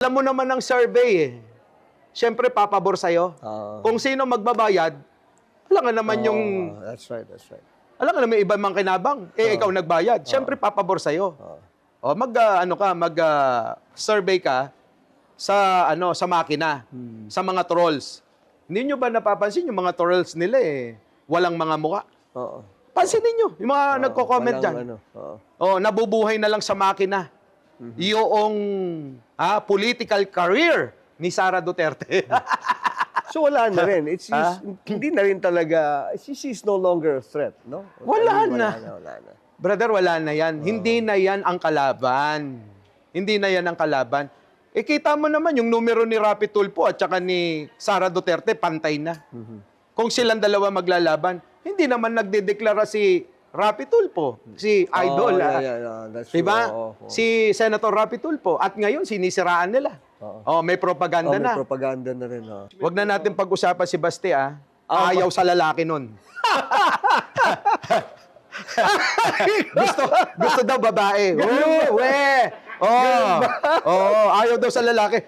Alam mo naman ng survey eh. Siyempre, papabor sa'yo. Kung sino magbabayad, alam nga naman yung... That's right, that's right. Alam nga naman iba mang kinabang. Ikaw nagbayad. Siyempre, papabor sa'yo. Survey ka sa makina, sa mga trolls. Hindi nyo ba napapansin yung mga trolls nila walang mga muka? Pansinin nyo, yung mga nagko-comment dyan. Nabubuhay na lang sa makina. Yung political career ni Sara Duterte. So wala na rin. Hindi na rin talaga, she's no longer a threat, no? Wala na. Wala na. Brother, wala na yan. Hindi na yan ang kalaban. Hindi na yan ang kalaban. Kita mo naman yung numero ni Rapi Tulfo at saka ni Sara Duterte, pantay na. Kung silang dalawa maglalaban, hindi naman nagdedeklara si Rapi Tulfo, si Idol. That's diba? true. Si Senator Rapi Tulfo. At ngayon, sinisiraan nila. May propaganda may na. propaganda na rin. Huwag na natin pag-usapan si Basti, Ayaw sa lalaki nun. gusto daw babae. Ayaw daw sa lalaki.